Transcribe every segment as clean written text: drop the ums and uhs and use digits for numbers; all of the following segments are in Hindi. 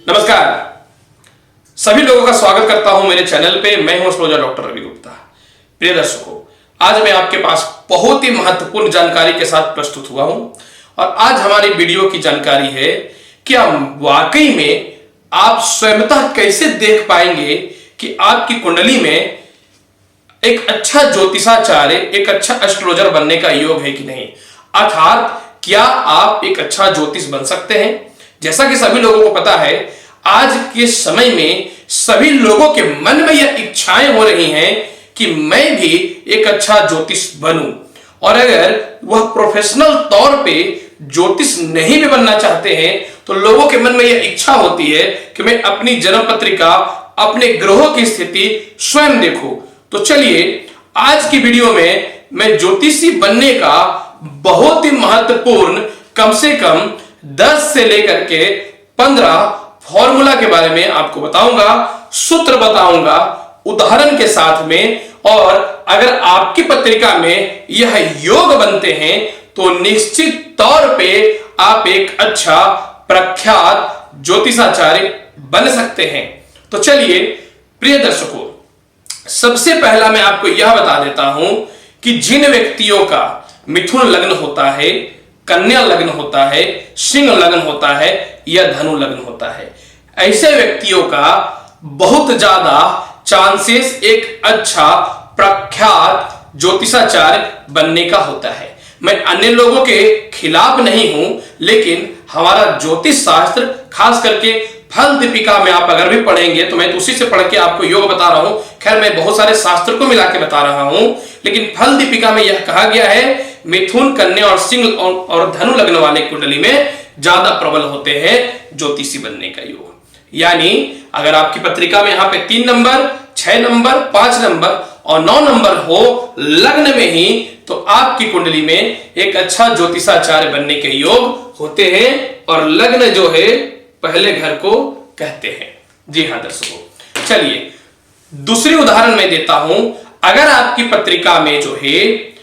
नमस्कार, सभी लोगों का स्वागत करता हूं मेरे चैनल पे। मैं हूं एस्ट्रोलॉजर डॉक्टर रवि गुप्ता। प्रिय दर्शकों, आज मैं आपके पास बहुत ही महत्वपूर्ण जानकारी के साथ प्रस्तुत हुआ हूं और आज हमारी वीडियो की जानकारी है कि आप वाकई में आप स्वयंतः कैसे देख पाएंगे कि आपकी कुंडली में एक अच्छा ज्योतिषाचार्य, एक अच्छा एस्ट्रोलॉजर बनने का योग है कि नहीं, अर्थात क्या आप एक अच्छा ज्योतिष बन सकते हैं। जैसा कि सभी लोगों को पता है, आज के समय में सभी लोगों के मन में यह इच्छाएं हो रही हैं कि मैं भी एक अच्छा ज्योतिष बनूं, और अगर वह प्रोफेशनल तौर पे ज्योतिष नहीं भी बनना चाहते हैं तो लोगों के मन में यह इच्छा होती है कि मैं अपनी जन्म पत्रिका, अपने ग्रहों की स्थिति स्वयं देखूं। तो चलिए, आज की वीडियो में मैं ज्योतिषी बनने का बहुत ही महत्वपूर्ण कम से कम 10 से लेकर के 15 फॉर्मूला के बारे में आपको बताऊंगा, सूत्र बताऊंगा उदाहरण के साथ में। और अगर आपकी पत्रिका में यह योग बनते हैं तो निश्चित तौर पे आप एक अच्छा प्रख्यात ज्योतिषाचार्य बन सकते हैं। तो चलिए प्रिय दर्शकों, सबसे पहला मैं आपको यह बता देता हूं कि जिन व्यक्तियों का मिथुन लग्न होता है, कन्या लग्न होता है, सिंह लग्न होता है या धनु लग्न होता है, ऐसे व्यक्तियों का बहुत ज्यादा चांसेस एक अच्छा प्रख्यात ज्योतिषाचार्य बनने का होता है। मैं अन्य लोगों के खिलाफ नहीं हूं, लेकिन हमारा ज्योतिष शास्त्र, खास करके फल दीपिका में आप अगर भी पढ़ेंगे तो मैं तो उसी से पढ़ के आपको योग बता रहा हूं। खैर, मैं बहुत सारे शास्त्र को मिला के बता रहा हूं, लेकिन फल दीपिका में यह कहा गया है मिथुन, कन्या और सिंह और धनु लग्न वाले कुंडली में ज्यादा प्रबल होते हैं ज्योतिषी बनने का योग। यानी अगर आपकी पत्रिका में यहां पे 3 नंबर, 6 नंबर, 5 नंबर और 9 नंबर हो लग्न में ही, तो आपकी कुंडली में एक अच्छा ज्योतिषाचार्य बनने के योग होते हैं। और लग्न जो है पहले घर को कहते हैं। जी हां दर्शकों, चलिए दूसरी उदाहरण मैं देता हूं। अगर आपकी पत्रिका में जो है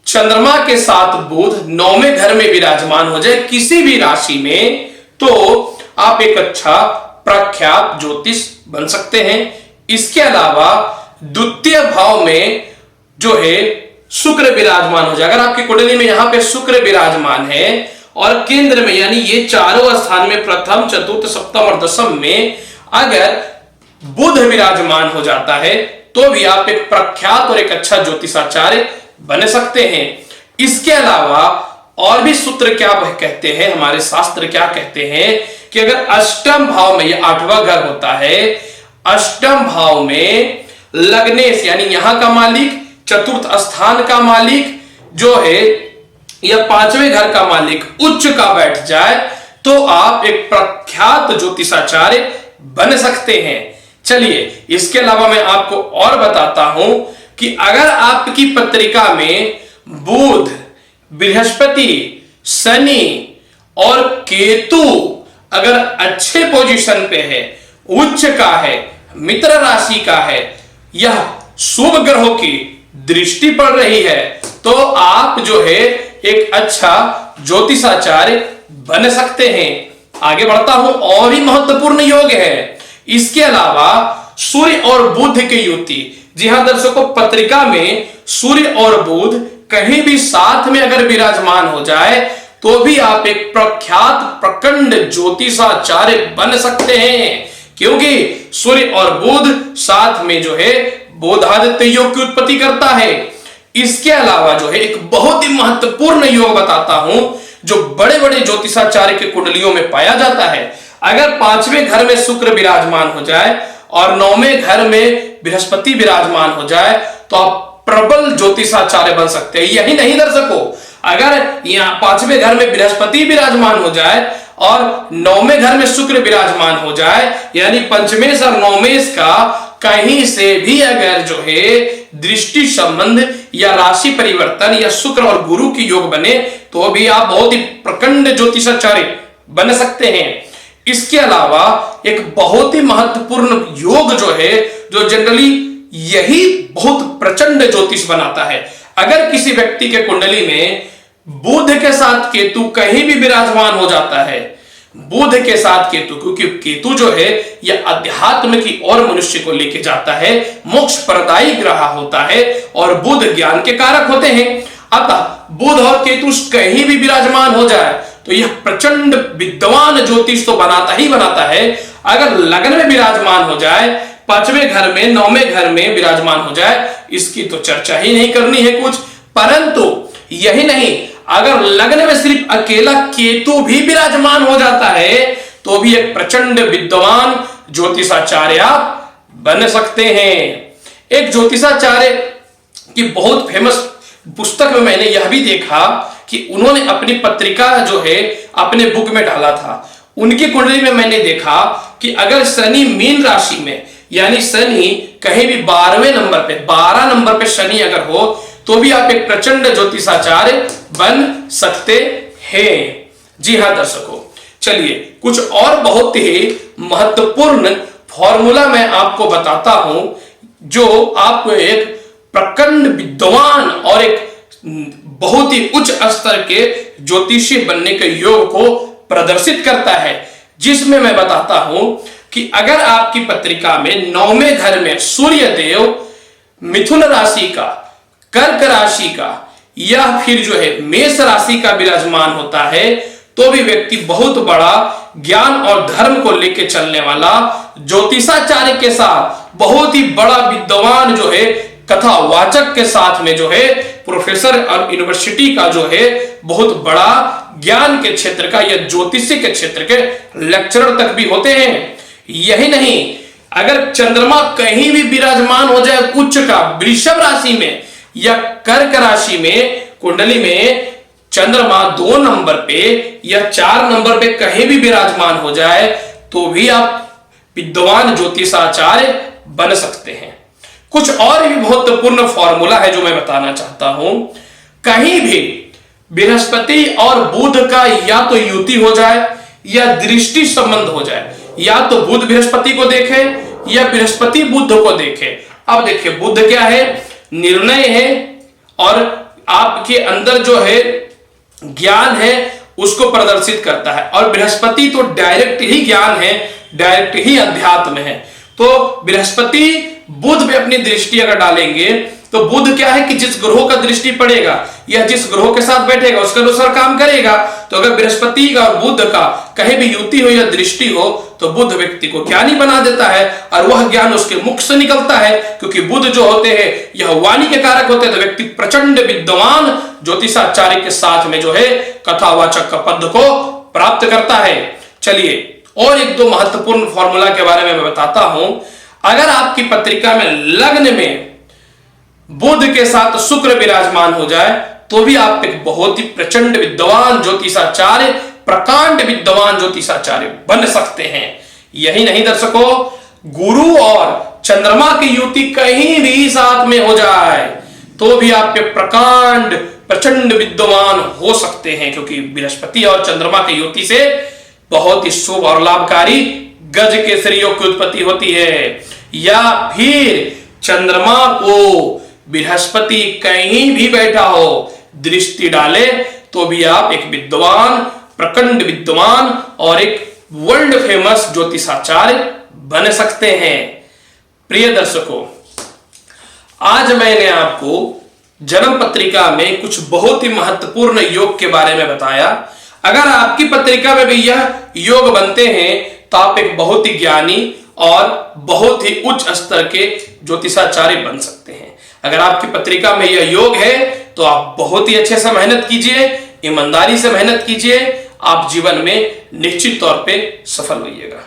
चंद्रमा के साथ बुध 9वें घर में विराजमान हो जाए किसी भी राशि में, तो आप एक अच्छा प्रख्यात ज्योतिष बन सकते हैं। इसके अलावा द्वितीय भाव में जो है शुक्र विराजमान हो जाए, अगर आपकी कुंडली में यहां पे शुक्र विराजमान है और केंद्र में, यानी ये चारों स्थान में प्रथम, चतुर्थ, सप्तम और दशम में अगर बुध विराजमान हो जाता है तो भी आप एक प्रख्यात और एक अच्छा ज्योतिषाचार्य बन सकते हैं। इसके अलावा और भी सूत्र क्या कहते हैं, हमारे शास्त्र क्या कहते हैं कि अगर अष्टम भाव में, यह 8वां घर होता है, अष्टम भाव में लग्नेश यानी यहां का मालिक, चतुर्थ स्थान का मालिक जो है या 5वें घर का मालिक उच्च का बैठ जाए तो आप एक प्रख्यात ज्योतिषाचार्य बन सकते हैं। चलिए, इसके अलावा मैं आपको और बताता हूं कि अगर आपकी पत्रिका में बुध, बृहस्पति, शनि और केतु अगर अच्छे पोजीशन पे है, उच्च का है, मित्र राशि का है, यह शुभ ग्रहों की दृष्टि पड़ रही है, तो आप जो है एक अच्छा ज्योतिषाचार्य बन सकते हैं। आगे बढ़ता हूं, और ही महत्वपूर्ण योग है। इसके अलावा सूर्य और बुध की युति, जी हां दर्शकों, पत्रिका में सूर्य और बुध कहीं भी साथ में अगर विराजमान हो जाए तो भी आप एक प्रख्यात प्रचंड ज्योतिषाचार्य बन सकते हैं, क्योंकि सूर्य और बुध साथ में जो है बोधादित्य योग की उत्पत्ति करता है। इसके अलावा जो है एक बहुत ही महत्वपूर्ण योग बताता हूं जो बड़े बड़े ज्योतिषाचार्य के कुंडलियों में पाया जाता है। अगर 5वें घर में शुक्र विराजमान हो जाए और 9वें घर में बृहस्पति विराजमान हो जाए तो आप प्रबल ज्योतिषाचार्य बन सकते हैं। यही नहीं दर्शकों, अगर यहाँ 5वें घर में बृहस्पति विराजमान हो जाए और 9वें घर में शुक्र विराजमान हो जाए, यानी पंचमेश और नौमेश का कहीं से भी अगर जो है दृष्टि संबंध या राशि परिवर्तन या शुक्र और गुरु की योग बने तो भी आप बहुत ही प्रचंड ज्योतिषाचार्य बन सकते हैं। इसके अलावा एक बहुत ही महत्वपूर्ण योग जो है, जो जनरली यही बहुत प्रचंड ज्योतिष बनाता है। अगर किसी व्यक्ति के कुंडली में बुध के साथ केतु कहीं भी विराजमान हो जाता है, बुध के साथ केतु, क्योंकि केतु जो है यह अध्यात्म की ओर मनुष्य को लेके जाता है, मोक्ष प्रदायी ग्रह होता है और बुध ज्ञान के कारक होते हैं। अतः बुध और केतु कहीं भी विराजमान हो जाए तो यह प्रचंड विद्वान ज्योतिष तो बनाता ही बनाता है। अगर लग्न में विराजमान हो जाए, 5वें घर में, 9वें घर में विराजमान हो जाए, इसकी तो चर्चा ही नहीं करनी है कुछ। परंतु यही नहीं, अगर लग्न में सिर्फ अकेला केतु भी विराजमान हो जाता है तो भी एक प्रचंड विद्वान ज्योतिषाचार्य आप बन सकते हैं। एक ज्योतिषाचार्य की बहुत फेमस पुस्तक में मैंने यह भी देखा कि उन्होंने अपनी पत्रिका जो है अपने बुक में डाला था। उनकी कुंडली में मैंने देखा कि अगर शनि मीन राशि में, यानी शनि कहीं भी 12वें नंबर पे, 12 नंबर पे शनि अगर हो तो भी आप एक प्रचंड ज्योतिषाचार्य बन सकते हैं। जी हां दर्शकों, चलिए कुछ और बहुत ही महत्वपूर्ण फॉर्मूला मैं आपको बताता हूं जो आपको एक प्रचंड विद्वान और एक बहुत ही उच्च स्तर के ज्योतिषी बनने के योग को प्रदर्शित करता है। जिसमें मैं बताता हूं कि अगर आपकी पत्रिका में 9वें घर में सूर्य देव मिथुन राशि का, कर्क राशि का या फिर जो है मेष राशि का विराजमान होता है तो भी व्यक्ति बहुत बड़ा ज्ञान और धर्म को लेकर चलने वाला ज्योतिषाचार्य के साथ बहुत ही बड़ा विद्वान जो है कथावाचक के साथ में जो है प्रोफेसर और यूनिवर्सिटी का जो है बहुत बड़ा ज्ञान के क्षेत्र का या ज्योतिषी के क्षेत्र के लेक्चरर तक भी होते हैं। यही नहीं, अगर चंद्रमा कहीं भी विराजमान हो जाए उच्च का वृषभ राशि में या कर्क राशि में, कुंडली में चंद्रमा 2 नंबर पे या 4 नंबर पे कहीं भी विराजमान हो जाए तो भी आप विद्वान ज्योतिषाचार्य बन सकते हैं। कुछ और भी महत्वपूर्ण फॉर्मूला है जो मैं बताना चाहता हूं। कहीं भी बृहस्पति और बुध का या तो युति हो जाए या दृष्टि संबंध हो जाए, या तो बुध बृहस्पति को देखे या बृहस्पति बुध को देखे। अब देखिए बुध क्या है, निर्णय है और आपके अंदर जो है ज्ञान है उसको प्रदर्शित करता है, और बृहस्पति तो डायरेक्ट ही ज्ञान है, डायरेक्ट ही अध्यात्म है। तो बृहस्पति बुध पे अपनी दृष्टि अगर डालेंगे तो बुध क्या है कि जिस ग्रहों का दृष्टि पड़ेगा या जिस ग्रहों के साथ बैठेगा उसके अनुसार काम करेगा। तो अगर बृहस्पति का और बुध का कहीं भी युति हो या दृष्टि हो तो बुध व्यक्ति को ज्ञानी बना देता है और वह ज्ञान उसके मुख से निकलता है, क्योंकि बुध जो होते हैं यह वाणी के कारक होते हैं। तो व्यक्ति प्रचंड विद्वान ज्योतिषाचार्य के साथ में जो है कथावाचक का पद को प्राप्त करता है। चलिए और एक दो महत्वपूर्ण फॉर्मूला के बारे में मैं बताता हूं। अगर आपकी पत्रिका में लग्न में बुध के साथ शुक्र विराजमान हो जाए तो भी आप एक बहुत ही प्रचंड विद्वान ज्योतिषाचार्य, प्रकांड विद्वान ज्योतिषाचार्य बन सकते हैं। यही नहीं दर्शकों, गुरु और चंद्रमा की युति कहीं भी साथ में हो जाए तो भी आप प्रकांड प्रचंड विद्वान हो सकते हैं, क्योंकि बृहस्पति और चंद्रमा की युति से बहुत ही शुभ और लाभकारी गज केसरी योग की उत्पत्ति होती है। या फिर चंद्रमा को बृहस्पति कहीं भी बैठा हो दृष्टि डाले तो भी आप एक विद्वान, प्रचंड विद्वान और एक वर्ल्ड फेमस ज्योतिषाचार्य बन सकते हैं। प्रिय दर्शकों, आज मैंने आपको जन्म पत्रिका में कुछ बहुत ही महत्वपूर्ण योग के बारे में बताया। अगर आपकी पत्रिका में भी यह योग बनते हैं तो आप एक बहुत ही ज्ञानी और बहुत ही उच्च स्तर के ज्योतिषाचार्य बन सकते हैं। अगर आपकी पत्रिका में यह योग है तो आप बहुत ही अच्छे से मेहनत कीजिए, ईमानदारी से मेहनत कीजिए, आप जीवन में निश्चित तौर पे सफल होइएगा।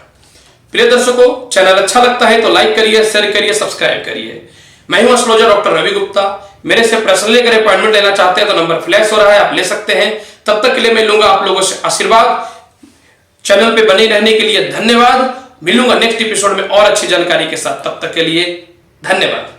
प्रिय दर्शकों, चैनल अच्छा लगता है तो लाइक करिए, शेयर करिए, सब्सक्राइब करिए। मैं हूं एस्ट्रोलॉजर डॉक्टर रवि गुप्ता। मेरे से पर्सनली अगर अपॉइंटमेंट लेना चाहते हैं तो नंबर फ्लैश हो रहा है, आप ले सकते हैं। तब तक के लिए मैं लूंगा आप लोगों से आशीर्वाद। चैनल पे बने रहने के लिए धन्यवाद। मिलूंगा नेक्स्ट एपिसोड में और अच्छी जानकारी के साथ। तब तक के लिए धन्यवाद।